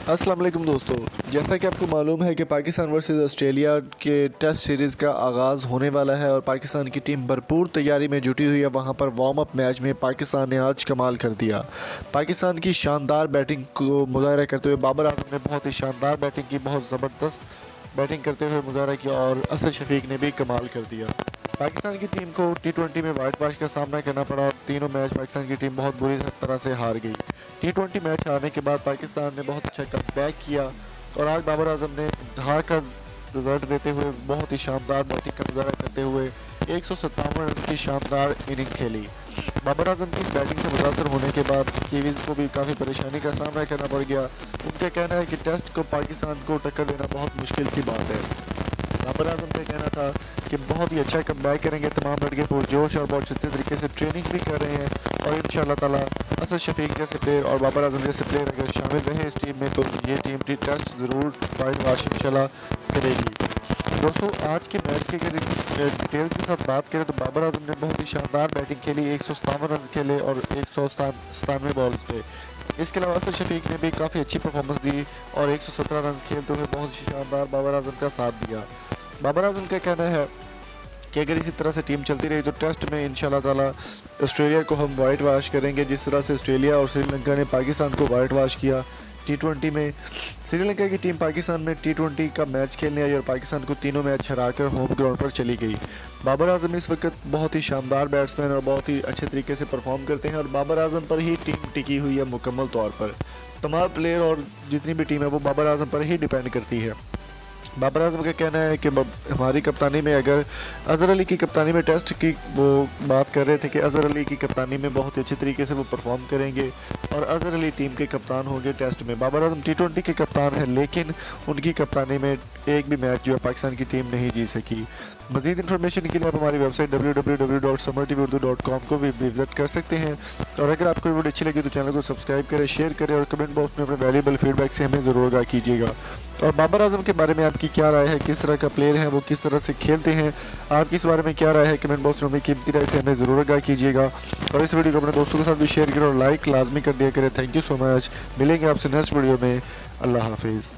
अस्सलाम वालेकुम दोस्तों, जैसा कि आपको मालूम है कि पाकिस्तान वर्सेस ऑस्ट्रेलिया के टेस्ट सीरीज़ का आगाज़ होने वाला है और पाकिस्तान की टीम भरपूर तैयारी में जुटी हुई है। वहां पर वार्म अप मैच में पाकिस्तान ने आज कमाल कर दिया। पाकिस्तान की शानदार बैटिंग को मुजाहरा करते हुए बाबर आजम ने बहुत ही शानदार बैटिंग की, बहुत ज़बरदस्त बैटिंग करते हुए मुजाहरा किया और असद शफीक ने भी कमाल कर दिया। पाकिस्तान की टीम को T20 में वाइट वॉश का सामना करना पड़ा। तीनों मैच पाकिस्तान की टीम बहुत बुरी तरह से हार गई। T20 मैच हारने के बाद पाकिस्तान ने बहुत अच्छा कमबैक किया और आज बाबर आजम ने हार का रिजल्ट देते हुए बहुत ही शानदार बैटिंग का मुजाहरा करते हुए 157 रन की शानदार इनिंग खेली। बाबर आजम की इस बैटिंग से मुतासर होने के बाद कीवीज़ को भी काफ़ी परेशानी का सामना करना पड़ गया। उनका कहना है कि टेस्ट को पाकिस्तान को टक्कर देना बहुत मुश्किल सी बात है। बाबर आजम का कहना था कि बहुत ही अच्छा कमबैक करेंगे, तमाम लड़के पुरजोश और बहुत अच्छे तरीके से ट्रेनिंग भी कर रहे हैं और इंशाल्लाह ताला असद शफीक जैसे प्लेयर और बाबर आजम जैसे प्लेयर अगर शामिल रहे इस टीम में तो ये टीम टेस्ट ज़रूर वाइट वॉश इंशाल्लाह करेगी। दोस्तों, आज के मैच की अगर डिटेल्स के साथ बात करें तो बाबर आजम ने बहुत ही शानदार बैटिंग खेली, 157 रन खेले और 197 बॉल्स पे। इसके अलावा असद शफीक ने भी काफ़ी अच्छी परफॉर्मेंस दी और 117 रन खेलते हुए बहुत ही शानदार बाबर आजम का साथ दिया। बाबर आजम का कहना है कि अगर इसी तरह से टीम चलती रही तो टेस्ट में इंशाल्लाह ताला ऑस्ट्रेलिया को हम वाइट वॉश करेंगे, जिस तरह से ऑस्ट्रेलिया और श्रीलंका ने पाकिस्तान को वाइट वॉश किया। T20 में श्रीलंका की टीम पाकिस्तान में T20 का मैच खेलने आई और पाकिस्तान को तीनों मैच हराकर होम ग्राउंड पर चली गई। बाबर आजम इस वक्त बहुत ही शानदार बैट्समैन और बहुत ही अच्छे तरीके से परफॉर्म करते हैं और बाबर आजम पर ही टीम टिकी हुई है मुकम्मल तौर पर। तमाम प्लेयर और जितनी भी टीम है वो बाबर आजम पर ही डिपेंड करती है। बाबर आजम का कहना है कि हमारी कप्तानी में अगर अज़हर अली की कप्तानी में टेस्ट की वो बात कर रहे थे कि अज़हर अली की कप्तानी में बहुत ही अच्छे तरीके से वो परफॉर्म करेंगे और अज़हर अली टीम के कप्तान होंगे टेस्ट में। बाबर आजम T20 के कप्तान हैं लेकिन उनकी कप्तानी में एक भी मैच जो है पाकिस्तान की टीम नहीं जीत सकी। मज़ीद इन्फॉर्मेशन के लिए आप हमारी वेबसाइट www.samartv.urdu.com को भी विजिट कर सकते हैं और अगर आपको वीडियो अच्छी लगी तो चैनल को सब्सक्राइब करें, शेयर करें और कमेंट बॉक्स में अपने वैल्यूएबल फीडबैक से हमें ज़रूर आगाह कीजिएगा। और बाबर आजम के बारे में आपकी क्या राय है, किस तरह का प्लेयर है, वो किस तरह से खेलते हैं, आपकी इस बारे में क्या राय है, कमेंट बॉक्स में अपनी कीमती राय से हमें ज़रूर आगाह कीजिएगा और इस वीडियो को अपने दोस्तों के साथ भी शेयर करें और लाइक लाजमी कर दिया करें। Thank you so much. मिलेंगे आपसे नेक्स्ट वीडियो में। अल्लाह हाफिज़।